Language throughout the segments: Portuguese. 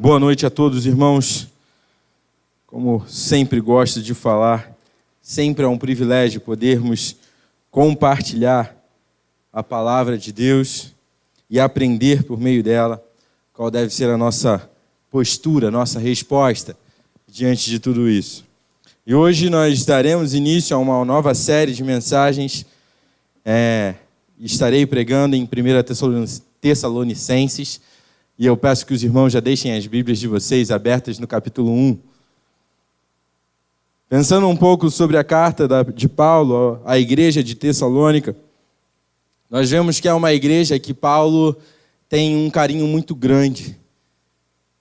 Boa noite a todos, irmãos. Como sempre gosto de falar, sempre é um privilégio podermos compartilhar a palavra de Deus e aprender por meio dela qual deve ser a nossa postura, a nossa resposta diante de tudo isso. E hoje nós daremos início a uma nova série de mensagens. Estarei pregando em 1 Tessalonicenses, e eu peço que os irmãos já deixem as Bíblias de vocês abertas no capítulo 1. Pensando um pouco sobre a carta de Paulo à igreja de Tessalônica, nós vemos que é uma igreja que Paulo tem um carinho muito grande.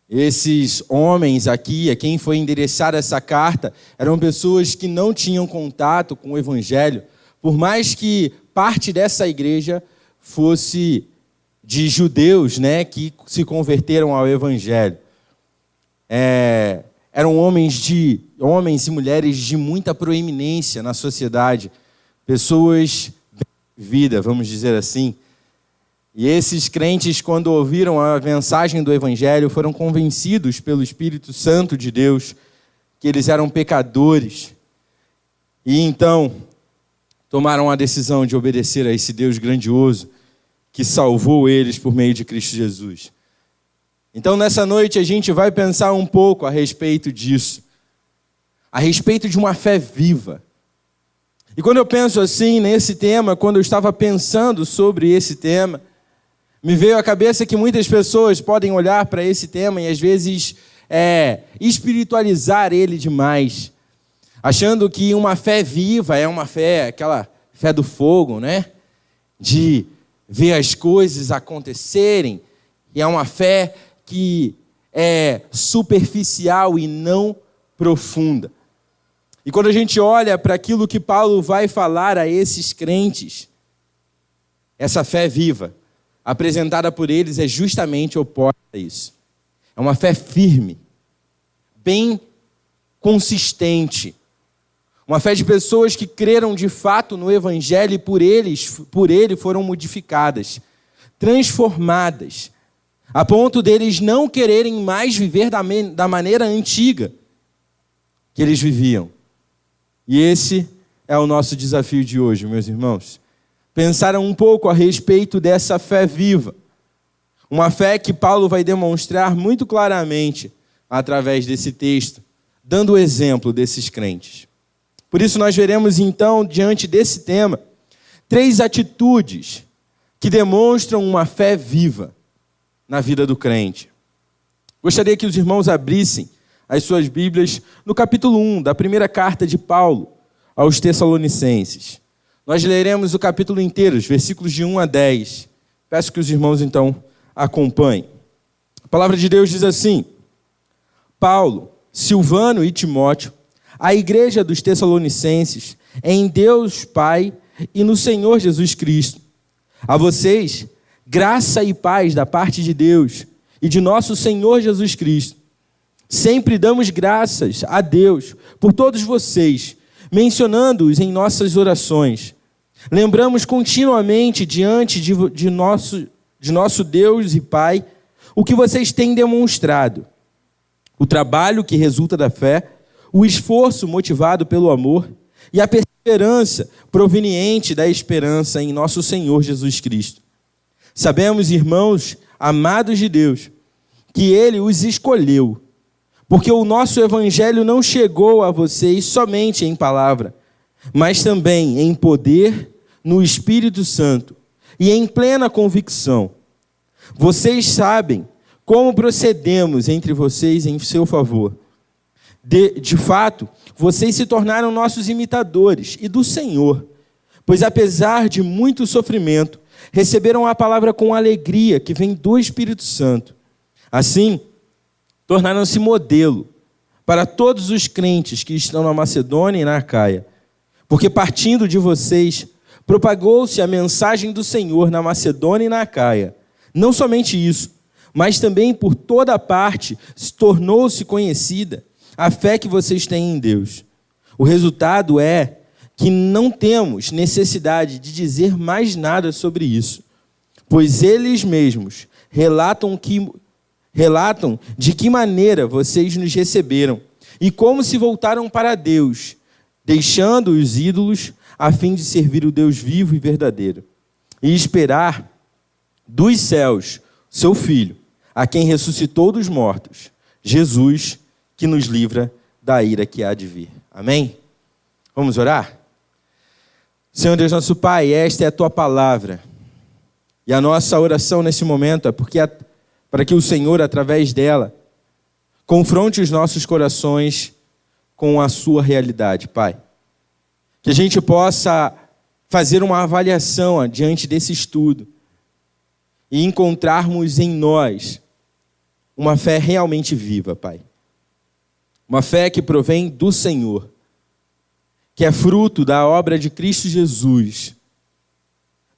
Esses homens aqui, a quem foi endereçada essa carta, eram pessoas que não tinham contato com o Evangelho, por mais que parte dessa igreja fosse de judeus, que se converteram ao Evangelho. Eram homens e mulheres de muita proeminência na sociedade, pessoas de vida, vamos dizer assim. E esses crentes, quando ouviram a mensagem do Evangelho, foram convencidos pelo Espírito Santo de Deus que eles eram pecadores. E então tomaram a decisão de obedecer a esse Deus grandioso que salvou eles por meio de Cristo Jesus. Então, nessa noite, a gente vai pensar um pouco a respeito disso, a respeito de uma fé viva. E quando eu penso assim nesse tema, quando eu estava pensando sobre esse tema, me veio à cabeça que muitas pessoas podem olhar para esse tema e às vezes espiritualizar ele demais, achando que uma fé viva é uma fé, aquela fé do fogo, de ver as coisas acontecerem, e é uma fé que é superficial e não profunda. E quando a gente olha para aquilo que Paulo vai falar a esses crentes, essa fé viva, apresentada por eles, é justamente oposta a isso. É uma fé firme, bem consistente. Uma fé de pessoas que creram de fato no Evangelho e por ele foram modificadas, transformadas, a ponto deles não quererem mais viver da maneira antiga que eles viviam. E esse é o nosso desafio de hoje, meus irmãos. Pensar um pouco a respeito dessa fé viva. Uma fé que Paulo vai demonstrar muito claramente através desse texto, dando o exemplo desses crentes. Por isso nós veremos então, diante desse tema, 3 atitudes que demonstram uma fé viva na vida do crente. Gostaria que os irmãos abrissem as suas Bíblias no capítulo 1 da primeira carta de Paulo aos Tessalonicenses. Nós leremos o capítulo inteiro, os versículos de 1 a 10. Peço que os irmãos então acompanhem. A palavra de Deus diz assim: Paulo, Silvano e Timóteo, a igreja dos Tessalonicenses, em Deus Pai e no Senhor Jesus Cristo. A vocês, graça e paz da parte de Deus e de nosso Senhor Jesus Cristo. Sempre damos graças a Deus por todos vocês, mencionando-os em nossas orações. Lembramos continuamente diante de nosso Deus e Pai o que vocês têm demonstrado, o trabalho que resulta da fé, o esforço motivado pelo amor e a perseverança proveniente da esperança em nosso Senhor Jesus Cristo. Sabemos, irmãos amados de Deus, que Ele os escolheu, porque o nosso Evangelho não chegou a vocês somente em palavra, mas também em poder, no Espírito Santo e em plena convicção. Vocês sabem como procedemos entre vocês em seu favor. De fato, vocês se tornaram nossos imitadores e do Senhor, pois apesar de muito sofrimento, receberam a palavra com alegria que vem do Espírito Santo. Assim, tornaram-se modelo para todos os crentes que estão na Macedônia e na Acaia, porque partindo de vocês, propagou-se a mensagem do Senhor na Macedônia e na Acaia. Não somente isso, mas também por toda parte tornou-se conhecida a fé que vocês têm em Deus. O resultado é que não temos necessidade de dizer mais nada sobre isso, pois eles mesmos relatam relatam de que maneira vocês nos receberam e como se voltaram para Deus, deixando os ídolos a fim de servir o Deus vivo e verdadeiro e esperar dos céus seu Filho, a quem ressuscitou dos mortos, Jesus, que nos livra da ira que há de vir. Amém? Vamos orar? Senhor Deus nosso Pai, esta é a Tua palavra. E a nossa oração nesse momento é para que o Senhor, através dela, confronte os nossos corações com a Sua realidade, Pai. Que a gente possa fazer uma avaliação diante desse estudo e encontrarmos em nós uma fé realmente viva, Pai. Uma fé que provém do Senhor, que é fruto da obra de Cristo Jesus,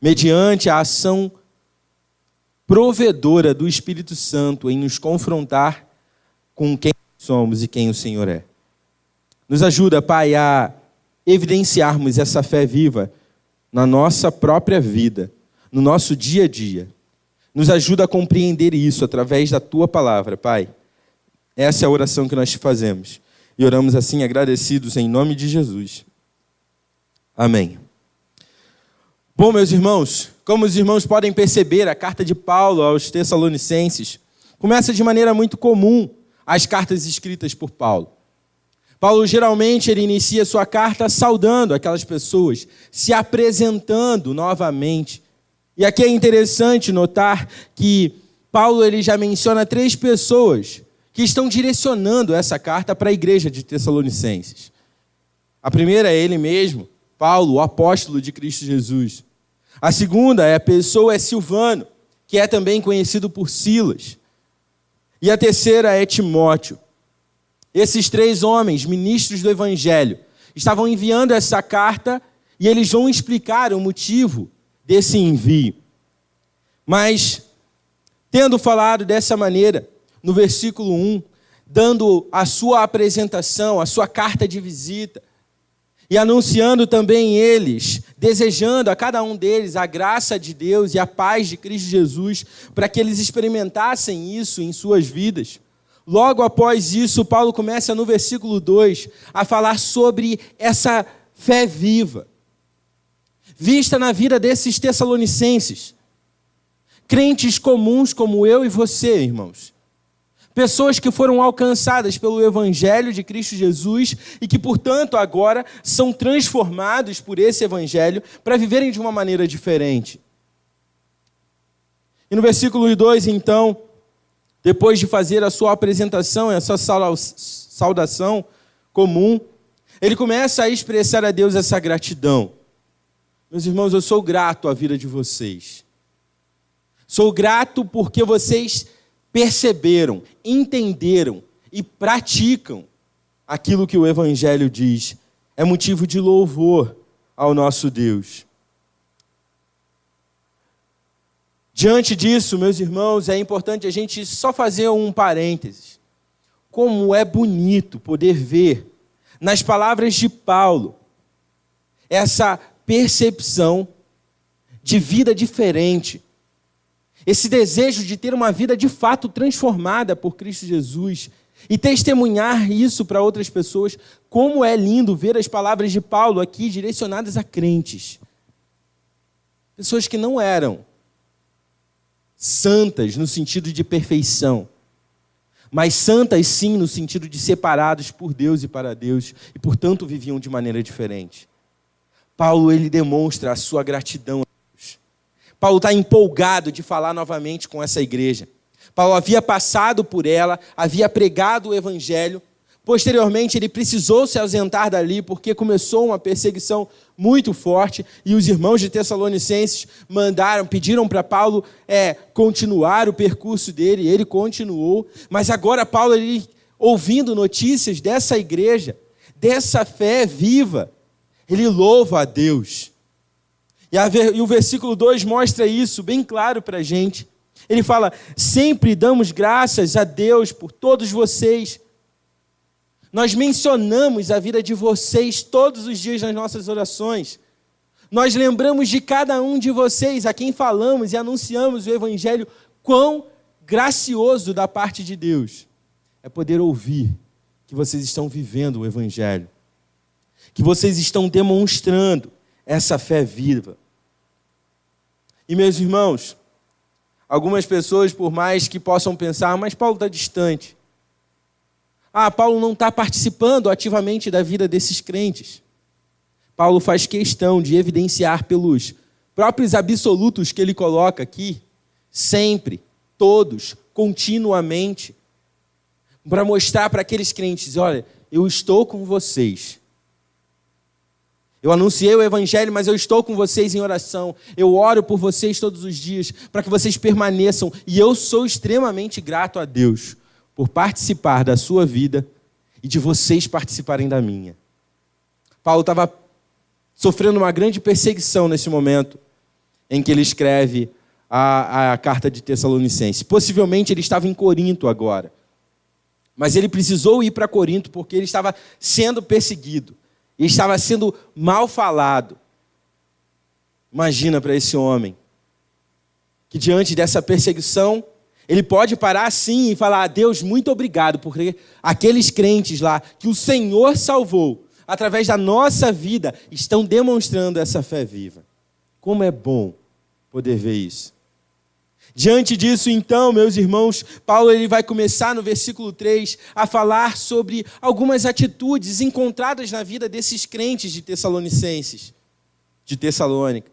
mediante a ação provedora do Espírito Santo em nos confrontar com quem somos e quem o Senhor é. Nos ajuda, Pai, a evidenciarmos essa fé viva na nossa própria vida, no nosso dia a dia. Nos ajuda a compreender isso através da Tua palavra, Pai. Essa é a oração que nós te fazemos. E oramos assim agradecidos em nome de Jesus. Amém. Bom, meus irmãos, como os irmãos podem perceber, a carta de Paulo aos Tessalonicenses começa de maneira muito comum as cartas escritas por Paulo. Paulo geralmente ele inicia sua carta saudando aquelas pessoas, se apresentando novamente. E aqui é interessante notar que Paulo ele já menciona 3 pessoas que estão direcionando essa carta para a igreja de Tessalonicenses. A primeira é ele mesmo, Paulo, o apóstolo de Cristo Jesus. A segunda pessoa é Silvano, que é também conhecido por Silas. E a terceira é Timóteo. Esses 3 homens, ministros do Evangelho, estavam enviando essa carta e eles vão explicar o motivo desse envio. Mas, tendo falado dessa maneira, no versículo 1, dando a sua apresentação, a sua carta de visita, e anunciando também eles, desejando a cada um deles a graça de Deus e a paz de Cristo Jesus, para que eles experimentassem isso em suas vidas. Logo após isso, Paulo começa no versículo 2 a falar sobre essa fé viva, vista na vida desses tessalonicenses, crentes comuns como eu e você, irmãos. Pessoas que foram alcançadas pelo Evangelho de Cristo Jesus e que, portanto, agora são transformados por esse Evangelho para viverem de uma maneira diferente. E no versículo 2, então, depois de fazer a sua apresentação, essa saudação comum, ele começa a expressar a Deus essa gratidão. Meus irmãos, eu sou grato à vida de vocês. Sou grato porque vocês perceberam, entenderam e praticam aquilo que o Evangelho diz. É motivo de louvor ao nosso Deus. Diante disso, meus irmãos, é importante a gente só fazer um parênteses. Como é bonito poder ver nas palavras de Paulo essa percepção de vida diferente. Esse desejo de ter uma vida de fato transformada por Cristo Jesus e testemunhar isso para outras pessoas. Como é lindo ver as palavras de Paulo aqui direcionadas a crentes. Pessoas que não eram santas no sentido de perfeição, mas santas sim no sentido de separados por Deus e para Deus e, portanto, viviam de maneira diferente. Paulo ele demonstra a sua gratidão. Paulo está empolgado de falar novamente com essa igreja. Paulo havia passado por ela, havia pregado o Evangelho. Posteriormente, ele precisou se ausentar dali porque começou uma perseguição muito forte e os irmãos de Tessalonicenses pediram para Paulo continuar o percurso dele, e ele continuou. Mas agora Paulo, ele, ouvindo notícias dessa igreja, dessa fé viva, ele louva a Deus. E o versículo 2 mostra isso bem claro para a gente. Ele fala: sempre damos graças a Deus por todos vocês. Nós mencionamos a vida de vocês todos os dias nas nossas orações. Nós lembramos de cada um de vocês, a quem falamos e anunciamos o Evangelho, quão gracioso da parte de Deus é poder ouvir que vocês estão vivendo o Evangelho, que vocês estão demonstrando essa fé viva. E, meus irmãos, algumas pessoas, por mais que possam pensar, mas Paulo está distante. Paulo não está participando ativamente da vida desses crentes. Paulo faz questão de evidenciar pelos próprios absolutos que ele coloca aqui, sempre, todos, continuamente, para mostrar para aqueles crentes, olha, eu estou com vocês. Eu anunciei o Evangelho, mas eu estou com vocês em oração. Eu oro por vocês todos os dias, para que vocês permaneçam. E eu sou extremamente grato a Deus por participar da sua vida e de vocês participarem da minha. Paulo estava sofrendo uma grande perseguição nesse momento em que ele escreve a carta de Tessalonicenses. Possivelmente ele estava em Corinto agora. Mas ele precisou ir para Corinto porque ele estava sendo perseguido. E estava sendo mal falado. Imagina para esse homem que diante dessa perseguição, ele pode parar assim e falar: Deus, muito obrigado, porque aqueles crentes lá que o Senhor salvou, através da nossa vida, estão demonstrando essa fé viva. Como é bom poder ver isso. Diante disso, então, meus irmãos, Paulo ele vai começar no versículo 3 a falar sobre algumas atitudes encontradas na vida desses crentes de Tessalonicenses, de Tessalônica.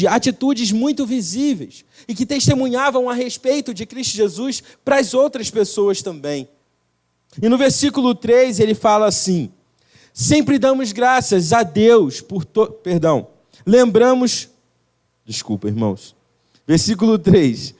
Atitudes muito visíveis e que testemunhavam a respeito de Cristo Jesus para as outras pessoas também. E no versículo 3 ele fala assim: sempre damos graças a Deus irmãos. Versículo 3.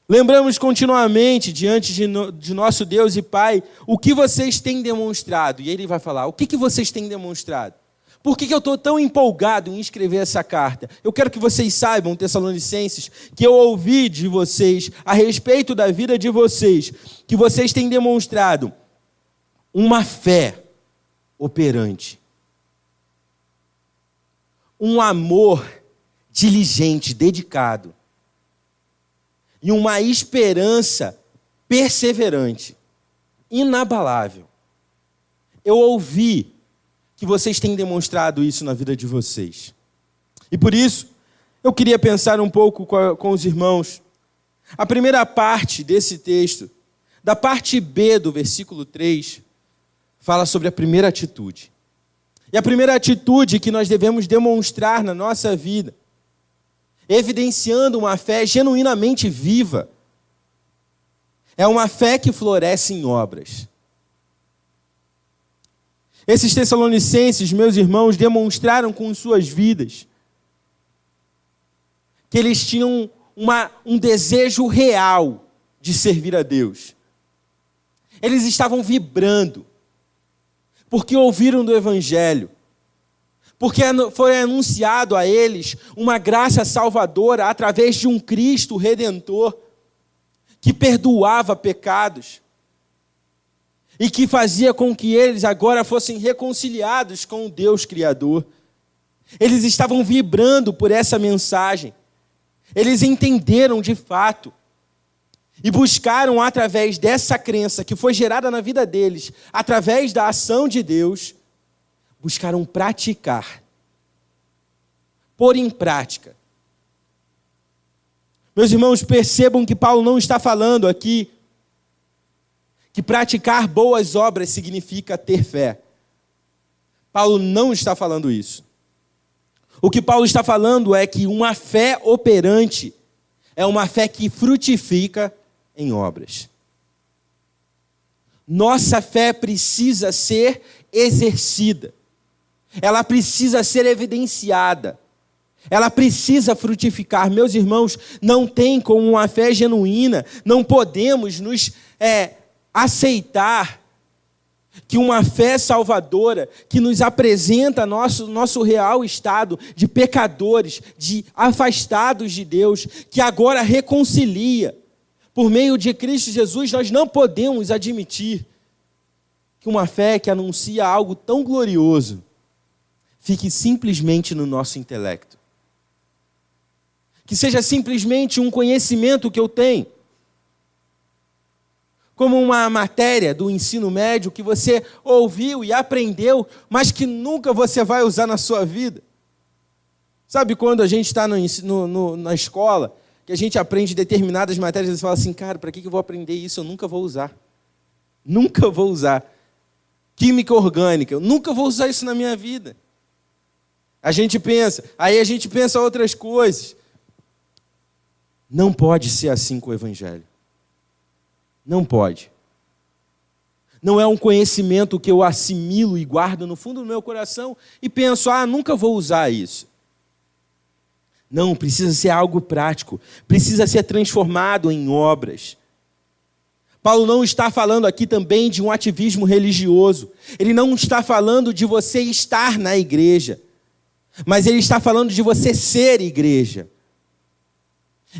Lembramos continuamente diante de nosso Deus e Pai o que vocês têm demonstrado. E ele vai falar: o que vocês têm demonstrado? Por que eu estou tão empolgado em escrever essa carta? Eu quero que vocês saibam, Tessalonicenses, que eu ouvi de vocês, a respeito da vida de vocês, que vocês têm demonstrado uma fé operante, um amor diligente, dedicado, e uma esperança perseverante, inabalável. Eu ouvi que vocês têm demonstrado isso na vida de vocês. E por isso, eu queria pensar um pouco com os irmãos. A primeira parte desse texto, da parte B do versículo 3, fala sobre a primeira atitude. E a primeira atitude que nós devemos demonstrar na nossa vida, evidenciando uma fé genuinamente viva, é uma fé que floresce em obras. Esses tessalonicenses, meus irmãos, demonstraram com suas vidas que eles tinham um desejo real de servir a Deus. Eles estavam vibrando, porque ouviram do Evangelho, porque foi anunciado a eles uma graça salvadora através de um Cristo Redentor, que perdoava pecados, e que fazia com que eles agora fossem reconciliados com o Deus Criador. Eles estavam vibrando por essa mensagem. Eles entenderam de fato e buscaram, através dessa crença que foi gerada na vida deles, através da ação de Deus, buscaram praticar, pôr em prática. Meus irmãos, percebam que Paulo não está falando aqui que praticar boas obras significa ter fé. Paulo não está falando isso. O que Paulo está falando é que uma fé operante é uma fé que frutifica em obras. Nossa fé precisa ser exercida. Ela precisa ser evidenciada. Ela precisa frutificar. Meus irmãos, não tem como uma fé genuína, não podemos nos aceitar que uma fé salvadora que nos apresenta nosso real estado de pecadores, de afastados de Deus, que agora reconcilia por meio de Cristo Jesus, nós não podemos admitir que uma fé que anuncia algo tão glorioso fique simplesmente no nosso intelecto. que seja simplesmente um conhecimento que eu tenho. Como uma matéria do ensino médio que você ouviu e aprendeu, mas que nunca você vai usar na sua vida. Sabe quando a gente está na escola, que a gente aprende determinadas matérias e você fala assim, cara, para que eu vou aprender isso? Eu nunca vou usar. Nunca vou usar. Química orgânica, eu nunca vou usar isso na minha vida. A gente pensa outras coisas. Não pode ser assim com o Evangelho. Não pode. Não é um conhecimento que eu assimilo e guardo no fundo do meu coração e penso, nunca vou usar isso. Não, precisa ser algo prático, precisa ser transformado em obras. Paulo não está falando aqui também de um ativismo religioso. Ele não está falando de você estar na igreja, mas ele está falando de você ser igreja.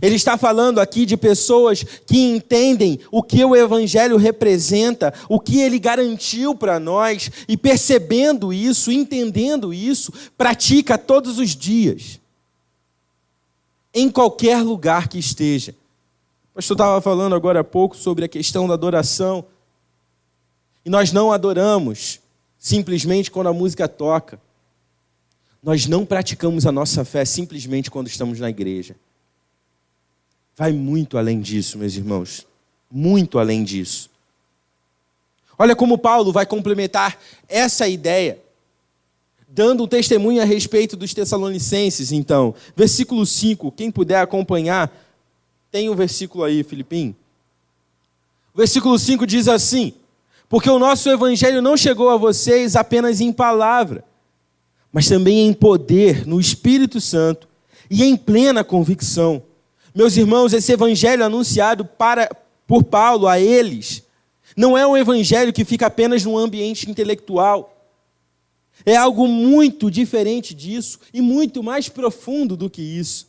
Ele está falando aqui de pessoas que entendem o que o Evangelho representa, o que ele garantiu para nós, e percebendo isso, entendendo isso, pratica todos os dias. Em qualquer lugar que esteja. O pastor estava falando agora há pouco sobre a questão da adoração. E nós não adoramos simplesmente quando a música toca. Nós não praticamos a nossa fé simplesmente quando estamos na igreja. Vai muito além disso, meus irmãos. Muito além disso. Olha como Paulo vai complementar essa ideia, dando um testemunho a respeito dos Tessalonicenses, então. Versículo 5, quem puder acompanhar, tem o versículo aí, Filipinho. O versículo 5 diz assim, porque o nosso evangelho não chegou a vocês apenas em palavra, mas também em poder, no Espírito Santo e em plena convicção. Meus irmãos, esse evangelho anunciado por Paulo a eles, não é um evangelho que fica apenas num ambiente intelectual. É algo muito diferente disso e muito mais profundo do que isso.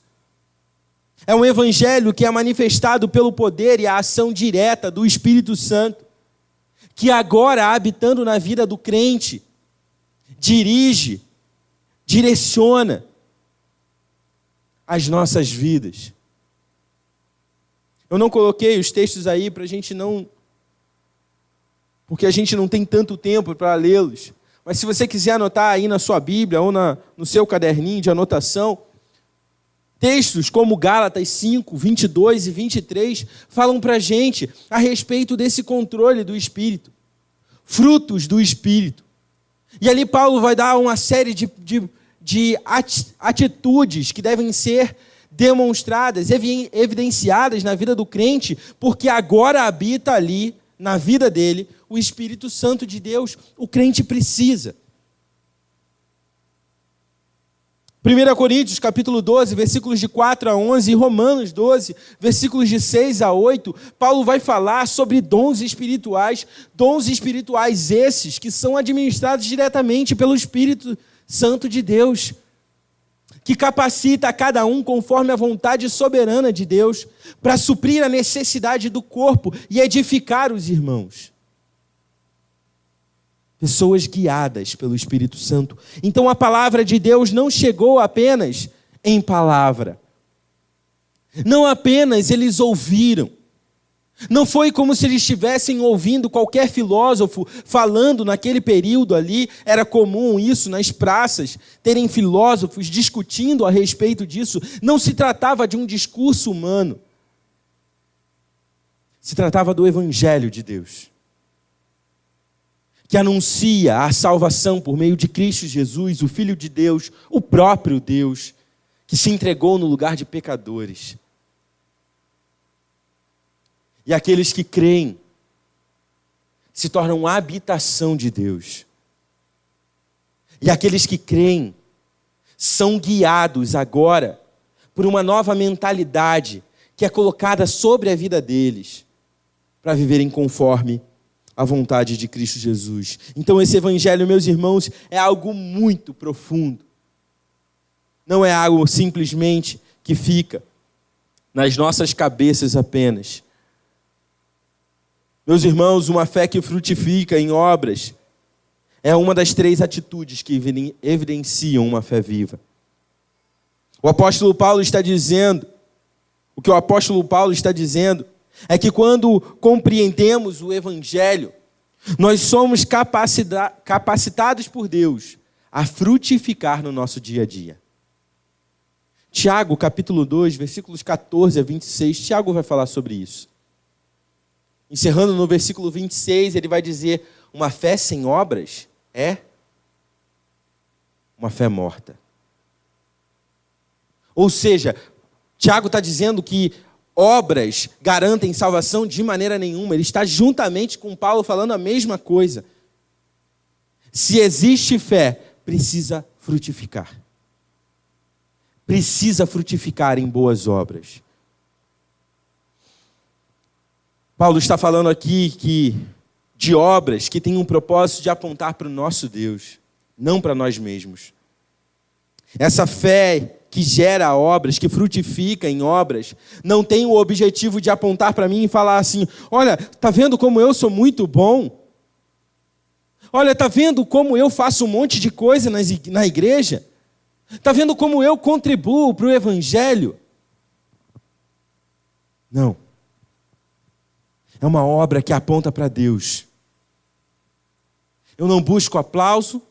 É um evangelho que é manifestado pelo poder e a ação direta do Espírito Santo, que agora, habitando na vida do crente, dirige, direciona as nossas vidas. Eu não coloquei os textos aí para a gente não... porque a gente não tem tanto tempo para lê-los. Mas se você quiser anotar aí na sua Bíblia ou no seu caderninho de anotação, textos como Gálatas 5, 22 e 23 falam para a gente a respeito desse controle do Espírito, frutos do Espírito. E ali Paulo vai dar uma série de atitudes que devem ser demonstradas, evidenciadas na vida do crente, porque agora habita ali, na vida dele, o Espírito Santo de Deus. O crente precisa. 1 Coríntios, capítulo 12, versículos de 4 a 11, e Romanos 12, versículos de 6 a 8, Paulo vai falar sobre dons espirituais esses que são administrados diretamente pelo Espírito Santo de Deus, que capacita a cada um conforme a vontade soberana de Deus, para suprir a necessidade do corpo e edificar os irmãos. Pessoas guiadas pelo Espírito Santo. Então a palavra de Deus não chegou apenas em palavra. Não apenas eles ouviram. Não foi como se eles estivessem ouvindo qualquer filósofo falando naquele período ali. Era comum isso nas praças, terem filósofos discutindo a respeito disso. Não se tratava de um discurso humano. Se tratava do Evangelho de Deus, que anuncia a salvação por meio de Cristo Jesus, o Filho de Deus, o próprio Deus, que se entregou no lugar de pecadores. E aqueles que creem se tornam habitação de Deus. E aqueles que creem são guiados agora por uma nova mentalidade que é colocada sobre a vida deles para viverem conforme a vontade de Cristo Jesus. Então esse evangelho, meus irmãos, é algo muito profundo. Não é algo simplesmente que fica nas nossas cabeças apenas. Meus irmãos, uma fé que frutifica em obras é uma das 3 atitudes que evidenciam uma fé viva. O apóstolo Paulo está dizendo O que o apóstolo Paulo está dizendo é que quando compreendemos o Evangelho, nós somos capacitados por Deus a frutificar no nosso dia a dia. Tiago, capítulo 2, versículos 14 a 26, Tiago vai falar sobre isso. Encerrando no versículo 26, ele vai dizer: uma fé sem obras é uma fé morta. Ou seja, Tiago está dizendo que obras garantem salvação de maneira nenhuma. Ele está juntamente com Paulo falando a mesma coisa. Se existe fé, precisa frutificar. Precisa frutificar em boas obras. Paulo está falando aqui de obras que têm um propósito de apontar para o nosso Deus, não para nós mesmos. Essa fé que gera obras, que frutifica em obras, não tem o objetivo de apontar para mim e falar assim: olha, está vendo como eu sou muito bom? Olha, está vendo como eu faço um monte de coisa na igreja? Está vendo como eu contribuo para o Evangelho? Não. É uma obra que aponta para Deus. Eu não busco aplauso,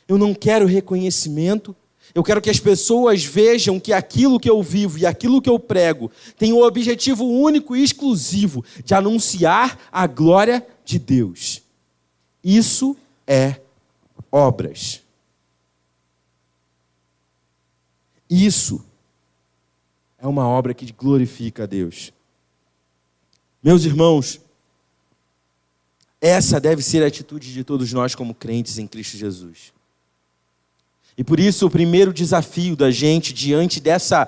eu não quero reconhecimento, eu quero que as pessoas vejam que aquilo que eu vivo e aquilo que eu prego tem o objetivo único e exclusivo de anunciar a glória de Deus. Isso é obras. Isso é uma obra que glorifica a Deus. Meus irmãos, essa deve ser a atitude de todos nós como crentes em Cristo Jesus. E por isso o primeiro desafio da gente diante desse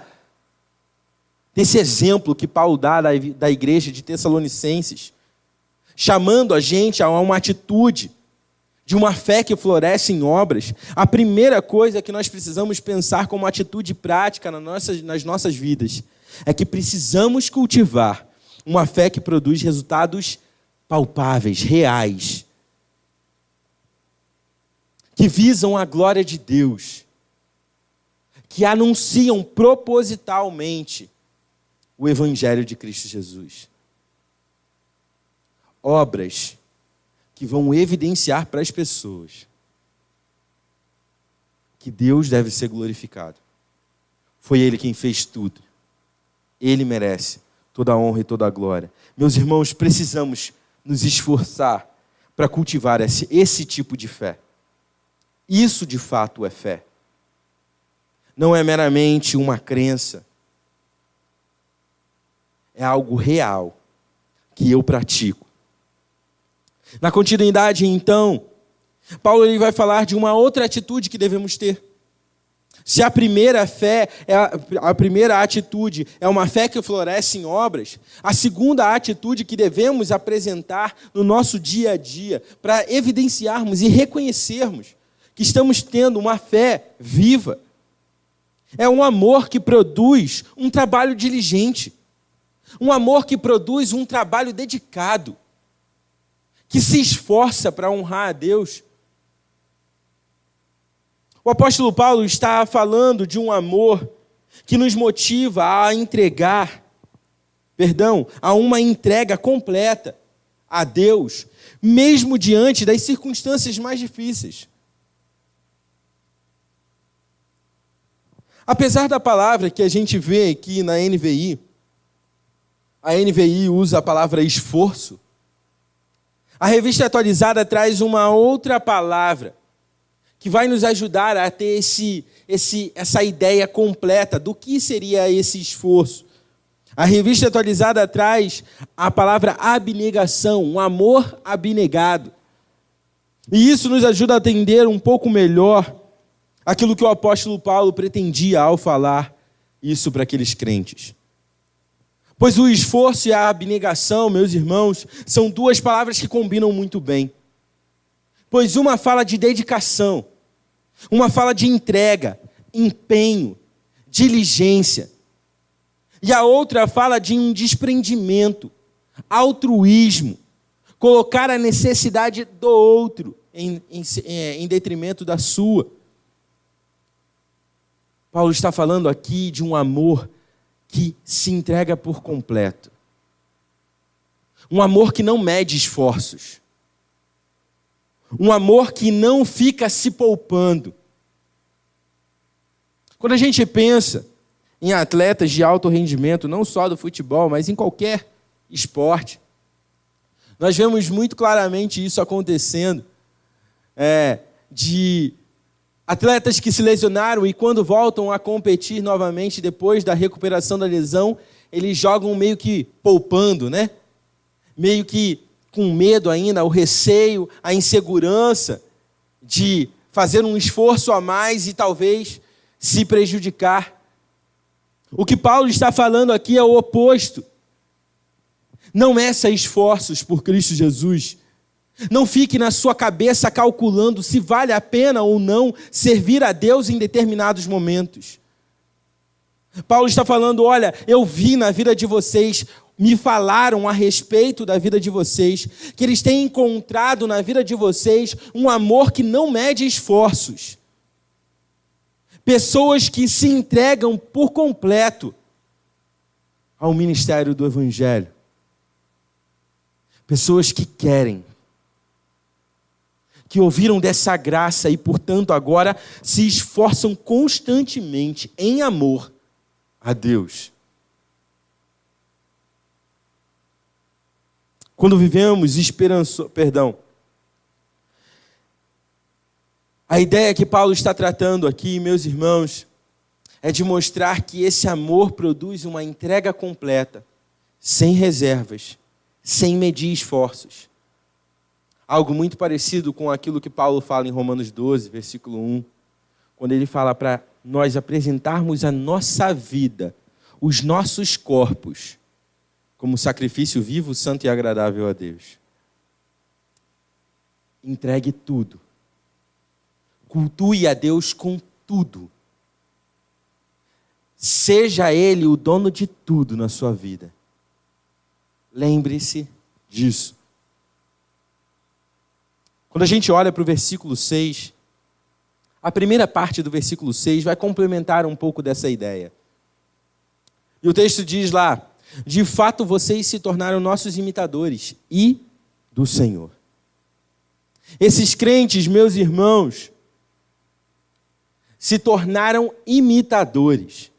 exemplo que Paulo dá da igreja de Tessalonicenses, chamando a gente a uma atitude de uma fé que floresce em obras, a primeira coisa que nós precisamos pensar como atitude prática nas nossas vidas é que precisamos cultivar uma fé que produz resultados palpáveis, reais, que visam a glória de Deus, que anunciam propositalmente o Evangelho de Cristo Jesus. Obras que vão evidenciar para as pessoas que Deus deve ser glorificado. Foi Ele quem fez tudo. Ele merece toda a honra e toda a glória. Meus irmãos, precisamos nos esforçar para cultivar esse tipo de fé. Isso, de fato, é fé. Não é meramente uma crença. É algo real que eu pratico. Na continuidade, então, Paulo ele vai falar de uma outra atitude que devemos ter. Se a primeira fé, a primeira atitude é uma fé que floresce em obras, a segunda atitude que devemos apresentar no nosso dia a dia, para evidenciarmos e reconhecermos que estamos tendo uma fé viva, é um amor que produz um trabalho diligente, um amor que produz um trabalho dedicado, que se esforça para honrar a Deus. O apóstolo Paulo está falando de um amor que nos motiva a uma entrega completa a Deus, mesmo diante das circunstâncias mais difíceis. Apesar da palavra que a gente vê aqui na NVI, a NVI usa a palavra esforço, a Revista Atualizada traz uma outra palavra que vai nos ajudar a ter essa ideia completa do que seria esse esforço. A Revista Atualizada traz a palavra abnegação, um amor abnegado. E isso nos ajuda a entender um pouco melhor aquilo que o apóstolo Paulo pretendia ao falar isso para aqueles crentes. Pois o esforço e a abnegação, meus irmãos, são duas palavras que combinam muito bem. Pois uma fala de dedicação, uma fala de entrega, empenho, diligência. E a outra fala de um desprendimento, altruísmo, colocar a necessidade do outro em detrimento da sua. Paulo está falando aqui de um amor que se entrega por completo. Um amor que não mede esforços. Um amor que não fica se poupando. Quando a gente pensa em atletas de alto rendimento, não só do futebol, mas em qualquer esporte, nós vemos muito claramente isso acontecendo, de atletas que se lesionaram e quando voltam a competir novamente depois da recuperação da lesão, eles jogam meio que poupando, né? Meio que com medo ainda, o receio, a insegurança de fazer um esforço a mais e talvez se prejudicar. O que Paulo está falando aqui é o oposto. Não meça esforços por Cristo Jesus. Não fique na sua cabeça calculando se vale a pena ou não servir a Deus em determinados momentos. Paulo está falando, olha, eu vi na vida de vocês, me falaram a respeito da vida de vocês, que eles têm encontrado na vida de vocês um amor que não mede esforços. Pessoas que se entregam por completo ao ministério do Evangelho. Pessoas que querem, que ouviram dessa graça e, portanto, agora se esforçam constantemente em amor a Deus. Quando vivemos a ideia que Paulo está tratando aqui, meus irmãos, é de mostrar que esse amor produz uma entrega completa, sem reservas, sem medir esforços. Algo muito parecido com aquilo que Paulo fala em Romanos 12, versículo 1, quando ele fala para nós apresentarmos a nossa vida, os nossos corpos, como sacrifício vivo, santo e agradável a Deus. Entregue tudo. Cultue a Deus com tudo. Seja Ele o dono de tudo na sua vida. Lembre-se disso. Quando a gente olha para o versículo 6, a primeira parte do versículo 6 vai complementar um pouco dessa ideia. E o texto diz lá, de fato vocês se tornaram nossos imitadores e do Senhor. Esses crentes, meus irmãos, se tornaram imitadores.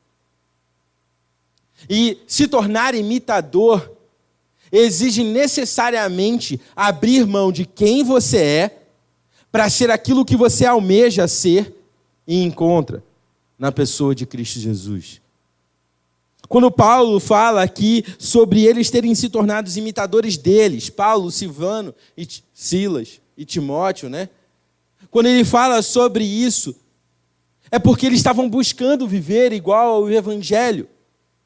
E se tornar imitador exige necessariamente abrir mão de quem você é para ser aquilo que você almeja ser e encontra na pessoa de Cristo Jesus. Quando Paulo fala aqui sobre eles terem se tornado imitadores deles, Paulo, Silvano, Silas e Timóteo, né? Quando ele fala sobre isso, é porque eles estavam buscando viver igual ao Evangelho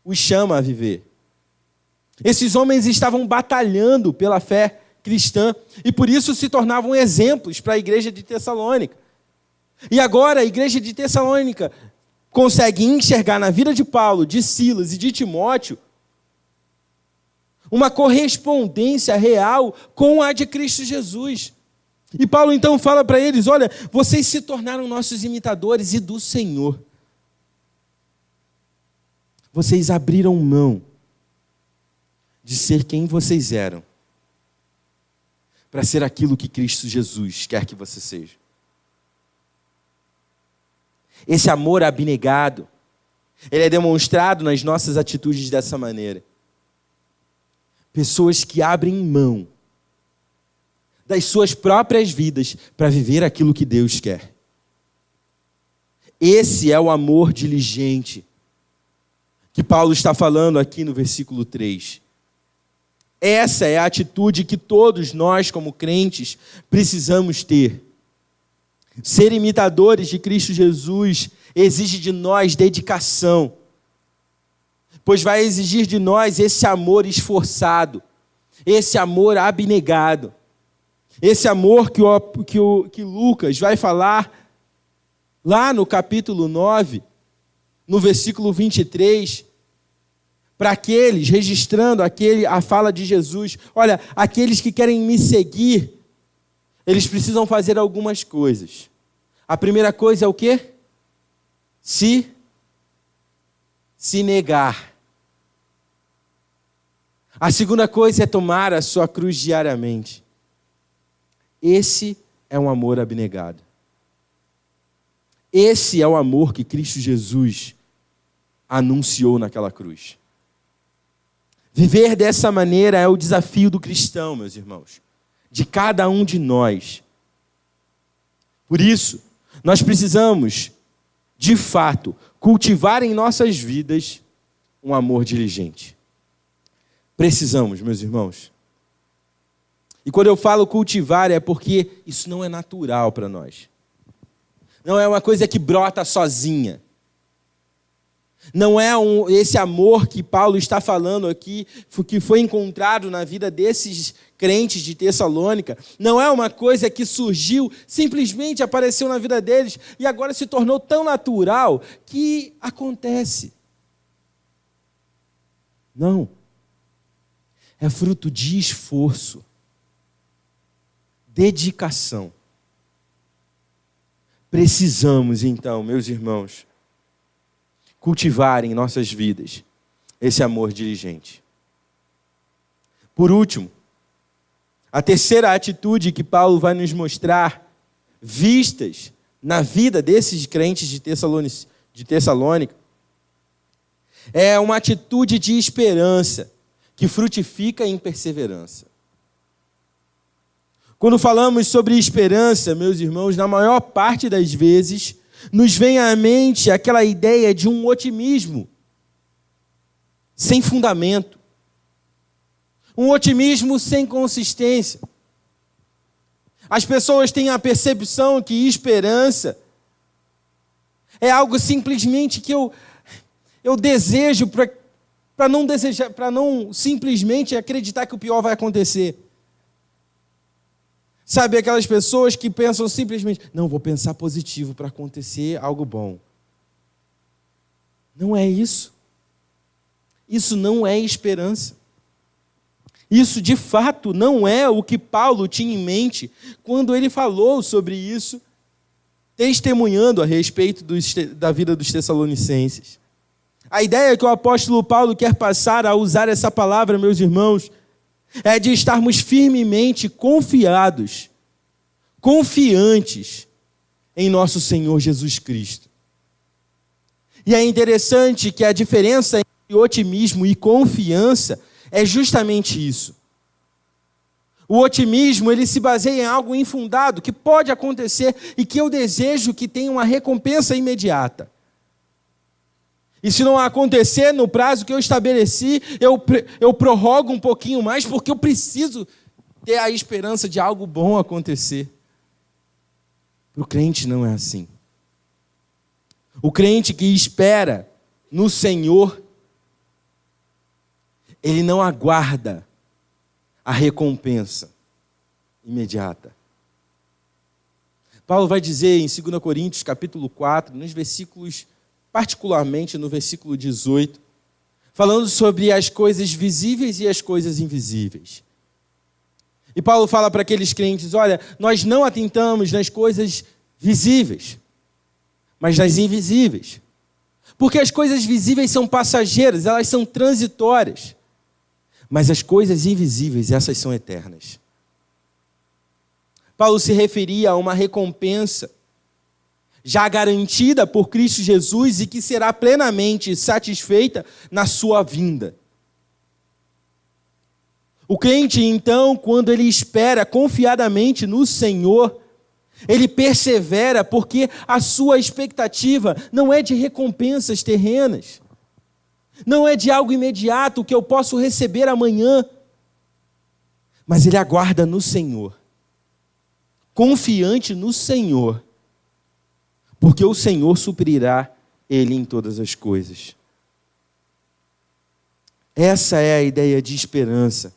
os chama a viver. Esses homens estavam batalhando pela fé cristã e por isso se tornavam exemplos para a igreja de Tessalônica. E agora a igreja de Tessalônica consegue enxergar na vida de Paulo, de Silas e de Timóteo uma correspondência real com a de Cristo Jesus. E Paulo então fala para eles, olha, vocês se tornaram nossos imitadores e do Senhor. Vocês abriram mão de ser quem vocês eram para ser aquilo que Cristo Jesus quer que você seja. Esse amor abnegado, ele é demonstrado nas nossas atitudes dessa maneira. Pessoas que abrem mão das suas próprias vidas para viver aquilo que Deus quer. Esse é o amor diligente que Paulo está falando aqui no versículo 3. Essa é a atitude que todos nós, como crentes, precisamos ter. Ser imitadores de Cristo Jesus exige de nós dedicação, pois vai exigir de nós esse amor esforçado, esse amor abnegado, esse amor que Lucas vai falar lá no capítulo 9, no versículo 23, para aqueles, registrando a fala de Jesus, olha, aqueles que querem me seguir, eles precisam fazer algumas coisas. A primeira coisa é o quê? Se negar. A segunda coisa é tomar a sua cruz diariamente. Esse é um amor abnegado. Esse é o amor que Cristo Jesus anunciou naquela cruz. Viver dessa maneira é o desafio do cristão, meus irmãos, de cada um de nós. Por isso, nós precisamos, de fato, cultivar em nossas vidas um amor diligente. Precisamos, meus irmãos. E quando eu falo cultivar, é porque isso não é natural para nós. Não é uma coisa que brota sozinha. Não é esse amor que Paulo está falando aqui, que foi encontrado na vida desses crentes de Tessalônica. Não é uma coisa que surgiu, simplesmente apareceu na vida deles e agora se tornou tão natural que acontece. Não. É fruto de esforço, dedicação. Precisamos, então, meus irmãos, cultivar em nossas vidas esse amor diligente. Por último, a terceira atitude que Paulo vai nos mostrar, vistas na vida desses crentes de Tessalônica, é uma atitude de esperança que frutifica em perseverança. Quando falamos sobre esperança, meus irmãos, na maior parte das vezes, nos vem à mente aquela ideia de um otimismo sem fundamento. Um otimismo sem consistência. As pessoas têm a percepção que esperança é algo simplesmente que eu desejo para não simplesmente acreditar que o pior vai acontecer. Sabe, aquelas pessoas que pensam simplesmente, não, vou pensar positivo para acontecer algo bom. Não é isso. Isso não é esperança. Isso, de fato, não é o que Paulo tinha em mente quando ele falou sobre isso, testemunhando a respeito da vida dos tessalonicenses. A ideia que o apóstolo Paulo quer passar ao usar essa palavra, meus irmãos, é de estarmos firmemente confiantes em nosso Senhor Jesus Cristo. E é interessante que a diferença entre otimismo e confiança é justamente isso. O otimismo, ele se baseia em algo infundado, que pode acontecer e que eu desejo que tenha uma recompensa imediata. E se não acontecer no prazo que eu estabeleci, eu prorrogo um pouquinho mais, porque eu preciso ter a esperança de algo bom acontecer. Para o crente não é assim. O crente que espera no Senhor, ele não aguarda a recompensa imediata. Paulo vai dizer em 2 Coríntios, capítulo 4, nos versículos, particularmente no versículo 18, falando sobre as coisas visíveis e as coisas invisíveis. E Paulo fala para aqueles crentes, olha, nós não atentamos nas coisas visíveis, mas nas invisíveis. Porque as coisas visíveis são passageiras, elas são transitórias. Mas as coisas invisíveis, essas são eternas. Paulo se referia a uma recompensa já garantida por Cristo Jesus e que será plenamente satisfeita na sua vinda. O crente, então, quando ele espera confiadamente no Senhor, ele persevera porque a sua expectativa não é de recompensas terrenas, não é de algo imediato que eu posso receber amanhã, mas ele aguarda no Senhor, confiante no Senhor, porque o Senhor suprirá ele em todas as coisas. Essa é a ideia de esperança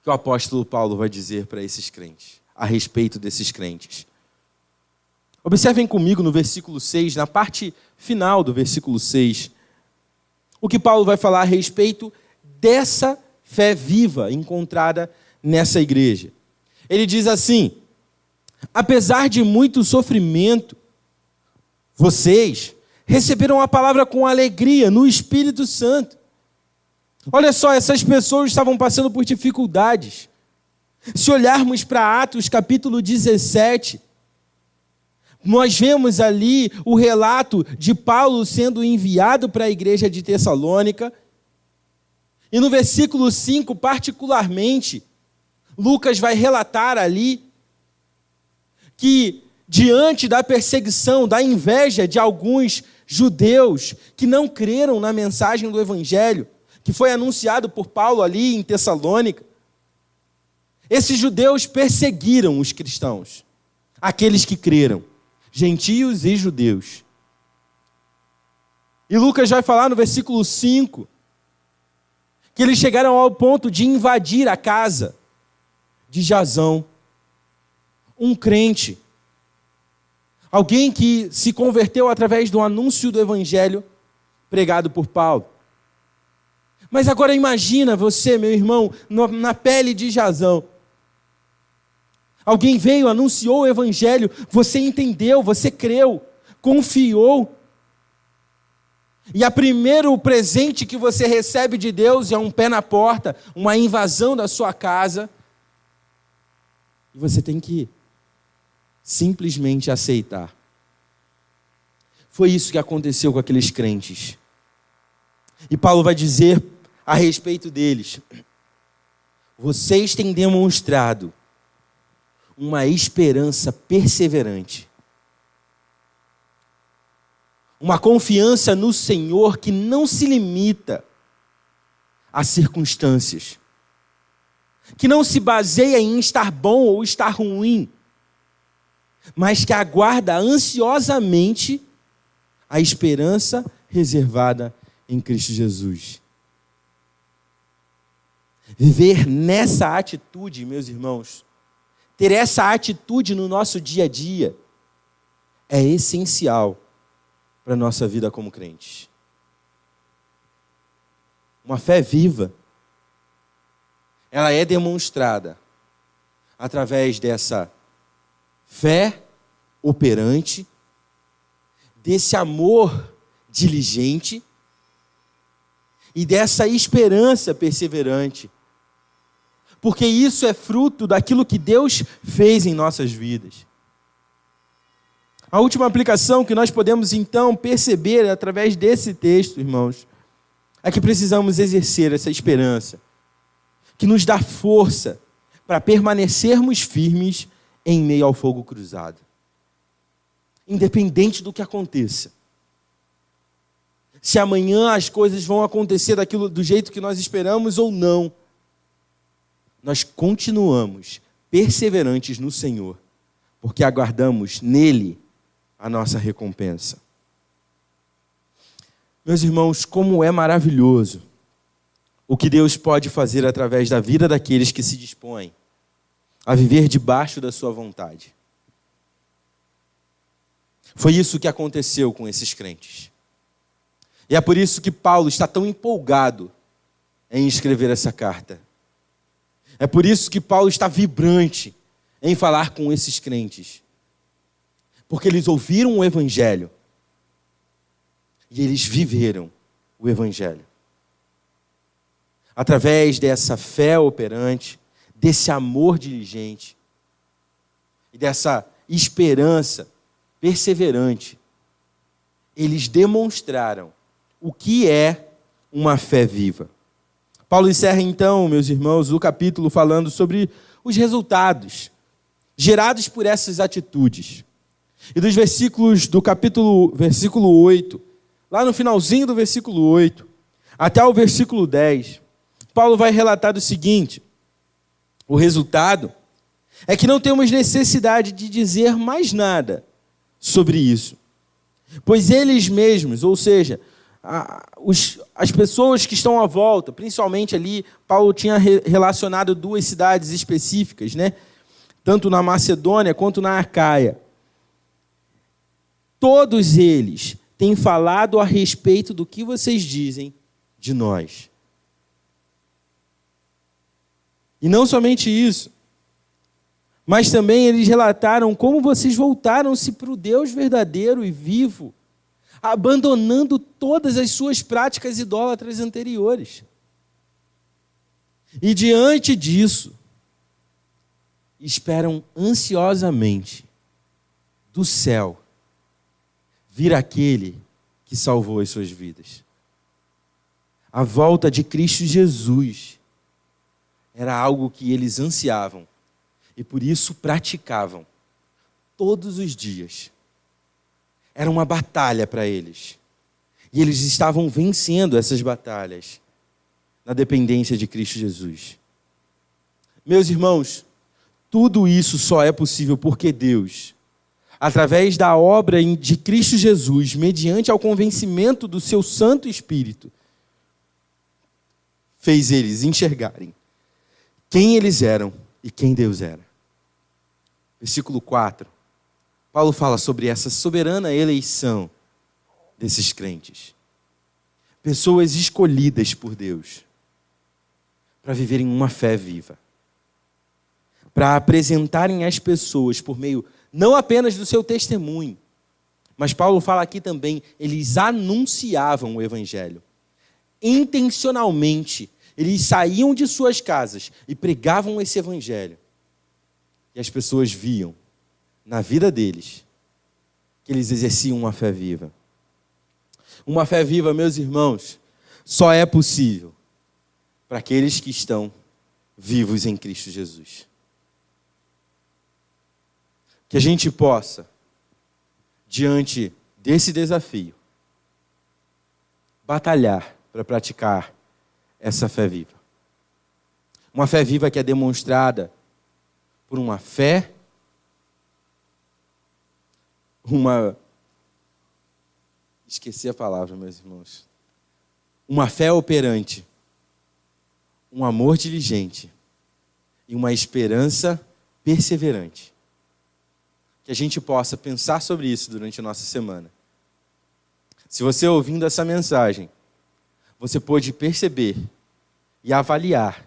que o apóstolo Paulo vai dizer para esses crentes, a respeito desses crentes. Observem comigo no versículo 6, na parte final do versículo 6, o que Paulo vai falar a respeito dessa fé viva encontrada nessa igreja. Ele diz assim, apesar de muito sofrimento, vocês receberam a palavra com alegria no Espírito Santo. Olha só, essas pessoas estavam passando por dificuldades. Se olharmos para Atos capítulo 17, nós vemos ali o relato de Paulo sendo enviado para a igreja de Tessalônica. E no versículo 5, particularmente, Lucas vai relatar ali que, diante da perseguição, da inveja de alguns judeus que não creram na mensagem do Evangelho, que foi anunciado por Paulo ali em Tessalônica, esses judeus perseguiram os cristãos, aqueles que creram, gentios e judeus. E Lucas vai falar no versículo 5, que eles chegaram ao ponto de invadir a casa de Jasão, um crente, alguém que se converteu através do anúncio do evangelho pregado por Paulo. Mas agora imagina você, meu irmão, na pele de Jasão. Alguém veio, anunciou o evangelho, você entendeu, você creu, confiou. E o primeiro presente que você recebe de Deus é um pé na porta, uma invasão da sua casa. E você tem que simplesmente aceitar. Foi isso que aconteceu com aqueles crentes. E Paulo vai dizer a respeito deles: vocês têm demonstrado uma esperança perseverante, uma confiança no Senhor que não se limita a circunstâncias, que não se baseia em estar bom ou estar ruim, mas que aguarda ansiosamente a esperança reservada em Cristo Jesus. Viver nessa atitude, meus irmãos, ter essa atitude no nosso dia a dia, é essencial para a nossa vida como crentes. Uma fé viva, ela é demonstrada através dessa fé operante, desse amor diligente e dessa esperança perseverante. Porque isso é fruto daquilo que Deus fez em nossas vidas. A última aplicação que nós podemos então perceber através desse texto, irmãos, é que precisamos exercer essa esperança, que nos dá força para permanecermos firmes em meio ao fogo cruzado. Independente do que aconteça. Se amanhã as coisas vão acontecer do jeito que nós esperamos ou não, nós continuamos perseverantes no Senhor, porque aguardamos nele a nossa recompensa. Meus irmãos, como é maravilhoso o que Deus pode fazer através da vida daqueles que se dispõem a viver debaixo da sua vontade. Foi isso que aconteceu com esses crentes. E é por isso que Paulo está tão empolgado em escrever essa carta. É por isso que Paulo está vibrante em falar com esses crentes. Porque eles ouviram o Evangelho e eles viveram o Evangelho. Através dessa fé operante, desse amor diligente e dessa esperança perseverante, eles demonstraram o que é uma fé viva. Paulo encerra então, meus irmãos, o capítulo falando sobre os resultados gerados por essas atitudes. E dos versículos do versículo 8, lá no finalzinho do versículo 8, até o versículo 10, Paulo vai relatar o seguinte: o resultado é que não temos necessidade de dizer mais nada sobre isso, pois eles mesmos, ou seja, as pessoas que estão à volta, principalmente ali, Paulo tinha relacionado duas cidades específicas, né? Tanto na Macedônia quanto na Acaia. Todos eles têm falado a respeito do que vocês dizem de nós. E não somente isso, mas também eles relataram como vocês voltaram-se para o Deus verdadeiro e vivo, abandonando todas as suas práticas idólatras anteriores. E diante disso, esperam ansiosamente do céu vir aquele que salvou as suas vidas. A volta de Cristo Jesus era algo que eles ansiavam e por isso praticavam todos os dias. Era uma batalha para eles. E eles estavam vencendo essas batalhas na dependência de Cristo Jesus. Meus irmãos, tudo isso só é possível porque Deus, através da obra de Cristo Jesus, mediante ao convencimento do seu Santo Espírito, fez eles enxergarem quem eles eram e quem Deus era. Versículo 4, Paulo fala sobre essa soberana eleição desses crentes. Pessoas escolhidas por Deus para viverem uma fé viva. Para apresentarem às pessoas por meio não apenas do seu testemunho, mas Paulo fala aqui também, eles anunciavam o Evangelho. Intencionalmente, eles saíam de suas casas e pregavam esse Evangelho. E as pessoas viam na vida deles que eles exerciam uma fé viva. Uma fé viva, meus irmãos, só é possível para aqueles que estão vivos em Cristo Jesus. Que a gente possa, diante desse desafio, batalhar para praticar essa fé viva. Uma fé viva que é demonstrada por uma fé, esqueci a palavra, meus irmãos. Uma fé operante, um amor diligente e uma esperança perseverante. Que a gente possa pensar sobre isso durante a nossa semana. Se você ouvindo essa mensagem, você pode perceber e avaliar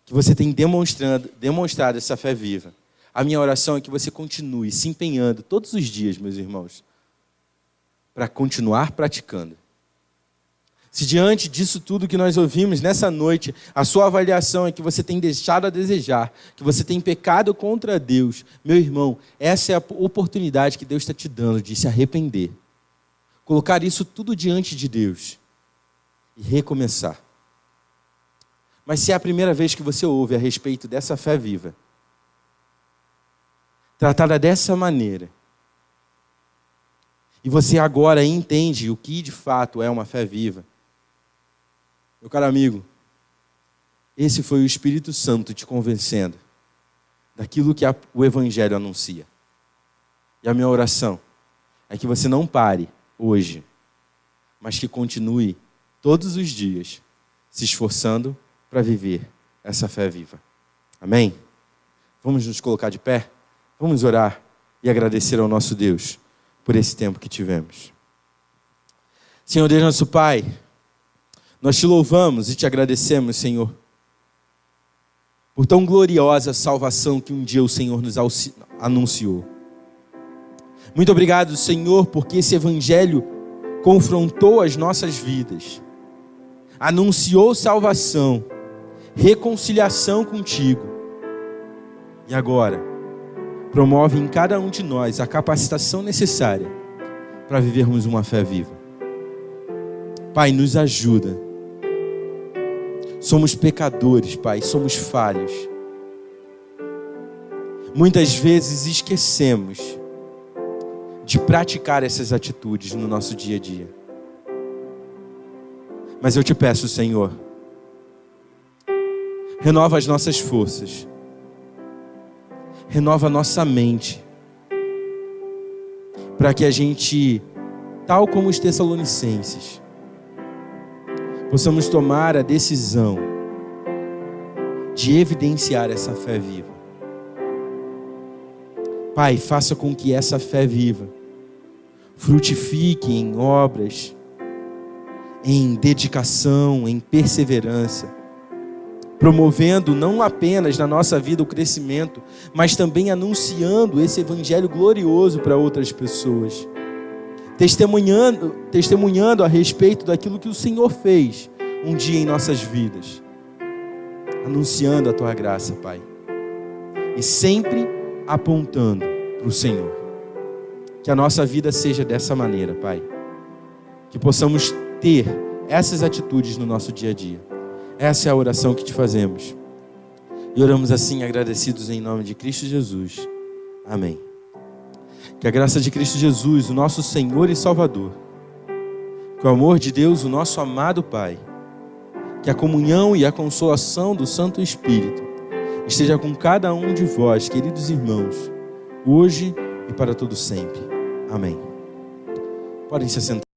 que você tem demonstrado essa fé viva. A minha oração é que você continue se empenhando todos os dias, meus irmãos, para continuar praticando. Se diante disso tudo que nós ouvimos nessa noite, a sua avaliação é que você tem deixado a desejar, que você tem pecado contra Deus, meu irmão, essa é a oportunidade que Deus está te dando de se arrepender. Colocar isso tudo diante de Deus e recomeçar. Mas se é a primeira vez que você ouve a respeito dessa fé viva, tratada dessa maneira, e você agora entende o que de fato é uma fé viva, meu caro amigo, esse foi o Espírito Santo te convencendo daquilo que o Evangelho anuncia. E a minha oração é que você não pare hoje, mas que continue todos os dias se esforçando para viver essa fé viva. Amém? Vamos nos colocar de pé? Vamos orar e agradecer ao nosso Deus por esse tempo que tivemos. Senhor Deus, nosso Pai, nós te louvamos e te agradecemos, Senhor, por tão gloriosa salvação que um dia o Senhor nos anunciou. Muito obrigado, Senhor, porque esse Evangelho confrontou as nossas vidas, anunciou salvação, reconciliação contigo, e agora promove em cada um de nós a capacitação necessária para vivermos uma fé viva. Pai, nos ajuda. Somos pecadores, Pai, somos falhos. Muitas vezes esquecemos de praticar essas atitudes no nosso dia a dia. Mas eu te peço, Senhor, renova as nossas forças, renova a nossa mente, para que a gente, tal como os Tessalonicenses, possamos tomar a decisão de evidenciar essa fé viva. Pai, faça com que essa fé viva frutifique em obras, em dedicação, em perseverança, promovendo não apenas na nossa vida o crescimento, mas também anunciando esse Evangelho glorioso para outras pessoas. Testemunhando a respeito daquilo que o Senhor fez um dia em nossas vidas. anunciando a Tua graça, Pai. E sempre apontando para o Senhor. Que a nossa vida seja dessa maneira, Pai. Que possamos ter essas atitudes no nosso dia a dia. Essa é a oração que te fazemos. E oramos assim, agradecidos em nome de Cristo Jesus. Amém. Que a graça de Cristo Jesus, o nosso Senhor e Salvador, que o amor de Deus, o nosso amado Pai, que a comunhão e a consolação do Santo Espírito esteja com cada um de vós, queridos irmãos, hoje e para todo sempre. Amém. Podem se assentar.